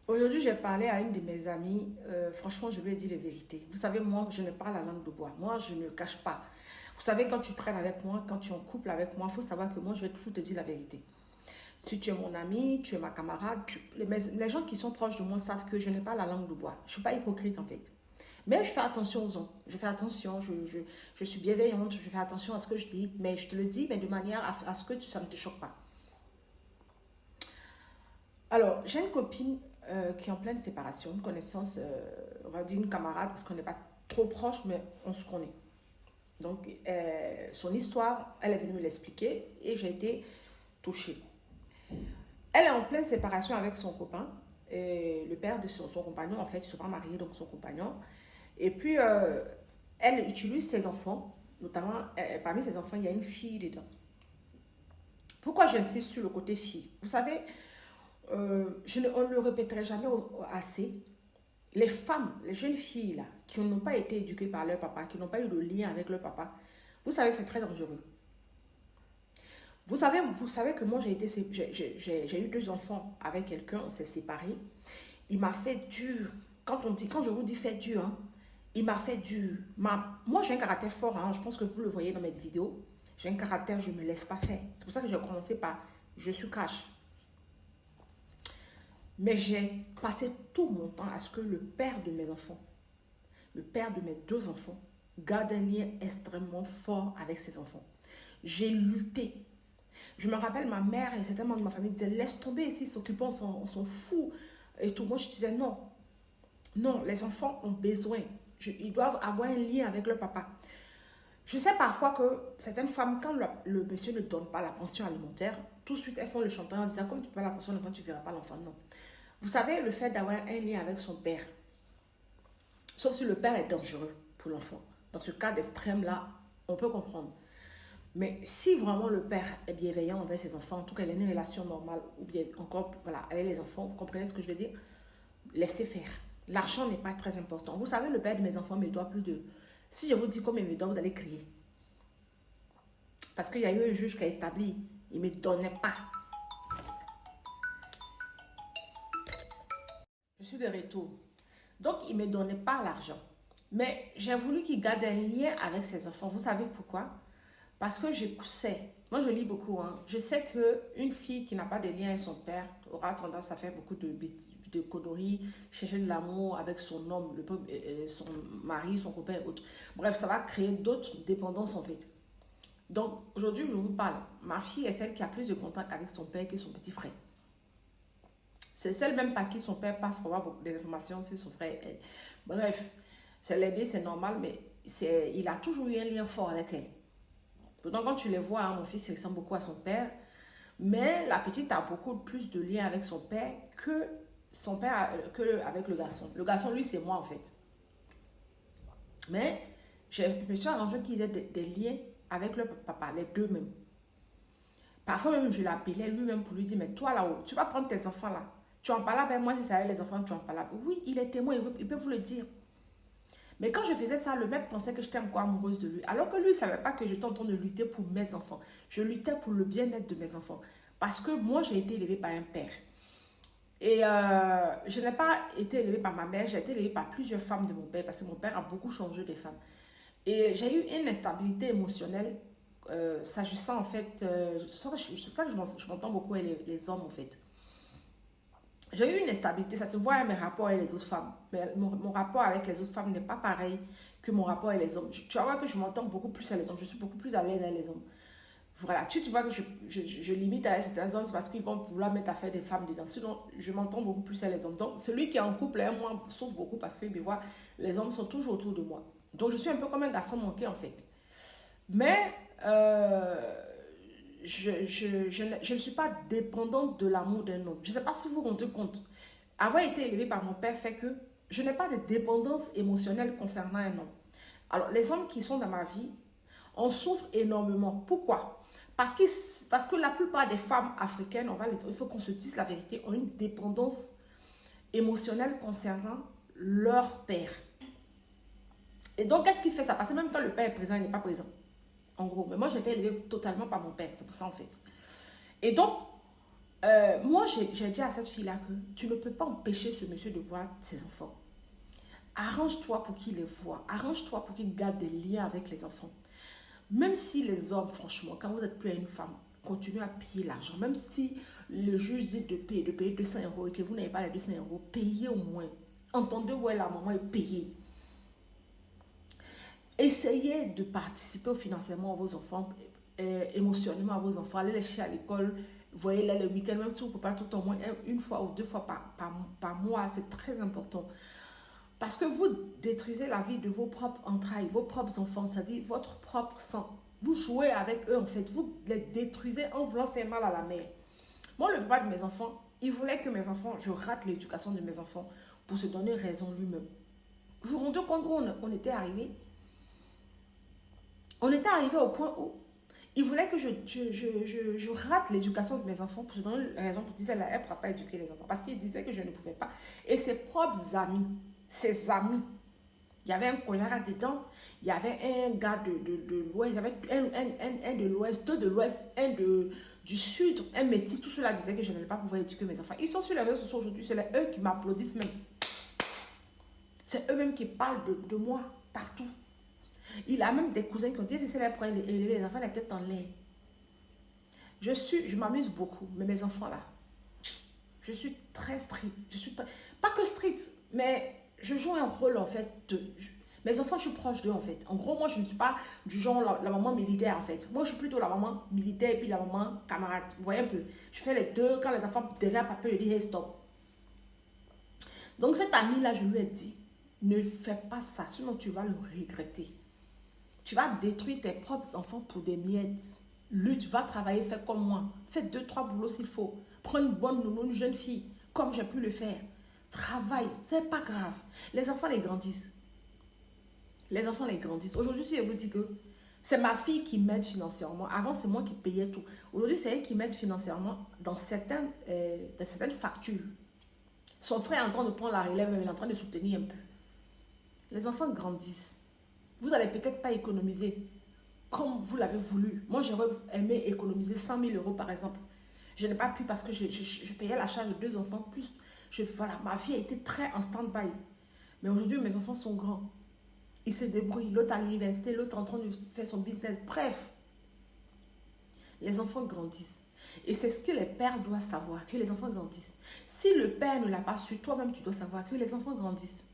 Aujourd'hui, j'ai parlé à une de mes amies. Franchement, je lui ai dit les vérités. Vous savez, moi, je n'ai pas la langue de bois. Moi, je ne cache pas. Vous savez, quand tu traînes avec moi, quand tu es en couple avec moi, il faut savoir que moi, je vais toujours te dire la vérité. Si tu es mon ami, tu es ma camarade, les gens qui sont proches de moi savent que je n'ai pas la langue de bois. Je ne suis pas hypocrite, en fait. Mais je fais attention aux gens. Je fais attention, je suis bienveillante, je fais attention à ce que je dis. Mais je te le dis, mais de manière à ce que ça ne te choque pas. Alors, j'ai une copine qui est en pleine séparation, une connaissance, on va dire une camarade, parce qu'on n'est pas trop proche, mais on se connaît. Donc, son histoire, elle est venue me l'expliquer et j'ai été touchée. Elle est en pleine séparation avec son copain, et le père de son compagnon, en fait, ils ne sont pas mariés, donc son compagnon. Et puis, elle utilise ses enfants, notamment, parmi ses enfants, il y a une fille dedans. Pourquoi j'insiste sur le côté fille? Vous savez, on ne le répéterait jamais assez. Les femmes, les jeunes filles là, qui n'ont pas été éduquées par leur papa, qui n'ont pas eu de lien avec leur papa, vous savez, c'est très dangereux. Vous savez que moi, j'ai eu deux enfants avec quelqu'un, on s'est séparés. Il m'a fait dur. Quand je vous dis fait dur, hein, il m'a fait dur. Moi, j'ai un caractère fort, hein, je pense que vous le voyez dans mes vidéos. J'ai un caractère, je ne me laisse pas faire. C'est pour ça que j'ai commencé par je suis cash. Mais j'ai passé tout mon temps à ce que le père de mes enfants, le père de mes deux enfants, garde un lien extrêmement fort avec ses enfants. J'ai lutté. Je me rappelle, ma mère et certains membres de ma famille disaient laisse tomber, s'ils s'occupent, on s'en fout. Et tout. Moi, je disais non. Non, les enfants ont besoin. Ils doivent avoir un lien avec leur papa. Je sais parfois que certaines femmes, quand le monsieur ne donne pas la pension alimentaire, tout de suite elles font le chantage en disant comme tu ne peux pas la pension alimentaire, tu ne verras pas l'enfant. Non. Vous savez, le fait d'avoir un lien avec son père, sauf si le père est dangereux pour l'enfant. Dans ce cas d'extrême-là, on peut comprendre. Mais si vraiment le père est bienveillant envers ses enfants, en tout cas il a une relation normale, ou bien encore voilà, avec les enfants, vous comprenez ce que je veux dire? Laissez faire. L'argent n'est pas très important. Vous savez, le père de mes enfants me doit plus de... Si je vous dis combien il me doit, vous allez crier. Parce qu'il y a eu un juge qui a établi, il ne me donnait pas. Je suis de retour. Donc, il ne me donnait pas l'argent. Mais j'ai voulu qu'il garde un lien avec ses enfants. Vous savez pourquoi? Parce que je sais, moi je lis beaucoup, hein, je sais qu'une fille qui n'a pas de lien avec son père aura tendance à faire beaucoup de conneries, chercher de l'amour avec son homme, son mari, son copain et autres. Bref, ça va créer d'autres dépendances en fait. Donc aujourd'hui, je vous parle. Ma fille est celle qui a plus de contact avec son père que son petit frère. C'est celle même par qui son père passe pour avoir beaucoup d'informations sur son frère et elle. Bref, c'est l'aider, c'est normal, mais il a toujours eu un lien fort avec elle. Pourtant, quand tu les vois, hein, mon fils il ressemble beaucoup à son père, mais la petite a beaucoup plus de lien avec son père que son père, que avec le garçon. Le garçon, lui, c'est moi en fait. Mais je me suis arrangé qu'il ait des liens avec le papa, les deux même. Parfois même, je l'appelais lui-même pour lui dire, mais toi là-haut, tu vas prendre tes enfants là. Tu en parles avec moi, si ça avec les enfants, tu en parles. Oui, il est témoin, il peut vous le dire. Mais quand je faisais ça, le mec pensait que j'étais encore amoureuse de lui. Alors que lui, il ne savait pas que j'étais en train de lutter pour mes enfants. Je luttais pour le bien-être de mes enfants. Parce que moi, j'ai été élevée par un père. Et je n'ai pas été élevée par ma mère, j'ai été élevée par plusieurs femmes de mon père. Parce que mon père a beaucoup changé des femmes. Et j'ai eu une instabilité émotionnelle s'agissant en fait. C'est pour ça que je m'entends beaucoup avec les hommes en fait. J'ai eu une instabilité, ça se voit à mes rapports avec les autres femmes. Mais mon rapport avec les autres femmes n'est pas pareil que mon rapport avec les hommes. Tu vas voir que je m'entends beaucoup plus avec les hommes. Je suis beaucoup plus à l'aise avec les hommes. Voilà, tu vois que je limite avec certains hommes, c'est parce qu'ils vont vouloir mettre à faire des femmes dedans. Sinon, je m'entends beaucoup plus avec les hommes. Donc, celui qui est en couple, hein, moi, souffre beaucoup parce que, ben, voilà, les hommes sont toujours autour de moi. Donc, je suis un peu comme un garçon manqué, en fait. Mais, euh, je ne suis pas dépendante de l'amour d'un homme. Je ne sais pas si vous vous rendez compte. Avoir été élevée par mon père fait que je n'ai pas de dépendance émotionnelle concernant un homme. Alors, les hommes qui sont dans ma vie, on souffre énormément. Pourquoi? Parce que la plupart des femmes africaines, il faut qu'on se dise la vérité, ont une dépendance émotionnelle concernant leur père. Et donc, qu'est-ce qui fait ça? Parce que même quand le père est présent, il n'est pas présent. En gros. Mais moi, j'ai été élevée totalement par mon père. C'est pour ça, en fait. Et donc, Moi, j'ai dit à cette fille-là que tu ne peux pas empêcher ce monsieur de voir ses enfants. Arrange-toi pour qu'il les voit. Arrange-toi pour qu'il garde des liens avec les enfants. Même si les hommes, franchement, quand vous êtes plus à une femme, continuez à payer l'argent. Même si le juge dit de payer 200 euros et que vous n'avez pas les 200 euros, payez au moins. Entendez voir la maman et payez. Essayez de participer financièrement à vos enfants, émotionnellement à vos enfants. Allez les chercher à l'école, voyez-les le week-end, même si vous ne pouvez pas tout au moins une fois ou deux fois par mois. C'est très important. Parce que vous détruisez la vie de vos propres entrailles, vos propres enfants, c'est-à-dire votre propre sang. Vous jouez avec eux en fait, vous les détruisez en voulant faire mal à la mère. Moi, le papa de mes enfants, il voulait que mes enfants, je rate l'éducation de mes enfants pour se donner raison lui-même. Vous vous rendez compte où on était arrivé? On était arrivé au point où il voulait que je rate l'éducation de mes enfants pour se donner raison pour dire qu'elle ne pourra pas éduquer les enfants. Parce qu'il disait que je ne pouvais pas. Et ses propres amis, ses amis, il y avait un connard dedans, il y avait un gars de l'Ouest, il y avait un de l'Ouest, deux de l'Ouest, du Sud, un métis. Tout cela disait que je n'allais pas pouvoir éduquer mes enfants. Ils sont sur les réseaux sociaux aujourd'hui, c'est eux qui m'applaudissent même. C'est eux-mêmes qui parlent de moi partout. Il a même des cousins qui ont dit que c'est là pour élever les enfants la tête en l'air. Je m'amuse beaucoup, mais mes enfants là, je suis très stricte. Pas que stricte, mais je joue un rôle en fait mes enfants, je suis proche d'eux en fait. En gros, moi, je ne suis pas du genre la maman militaire en fait. Moi, je suis plutôt la maman militaire et puis la maman camarade. Vous voyez un peu. Je fais les deux. Quand les enfants derrière papa, je dis hey, stop. Donc, cette amie-là, je lui ai dit, ne fais pas ça, sinon tu vas le regretter. Tu vas détruire tes propres enfants pour des miettes. Lutte, va travailler, fais comme moi. Fais deux, trois boulots s'il faut. Prends une bonne nounou, une jeune fille, comme j'ai pu le faire. Travaille, c'est pas grave. Les enfants les grandissent. Les enfants les grandissent. Aujourd'hui, si je vous dis que c'est ma fille qui m'aide financièrement. Avant, c'est moi qui payais tout. Aujourd'hui, c'est elle qui m'aide financièrement dans certaines factures. Son frère est en train de prendre la relève, mais il est en train de soutenir un peu. Les enfants grandissent. Vous n'allez peut-être pas économiser comme vous l'avez voulu. Moi, j'aurais aimé économiser 100 000 euros, par exemple. Je n'ai pas pu parce que je payais la charge de deux enfants. Plus, voilà, ma vie a été très en stand-by. Mais aujourd'hui, mes enfants sont grands. Ils se débrouillent. L'autre à l'université, l'autre en train de faire son business. Bref, les enfants grandissent. Et c'est ce que les pères doivent savoir, que les enfants grandissent. Si le père ne l'a pas su, toi-même, tu dois savoir que les enfants grandissent.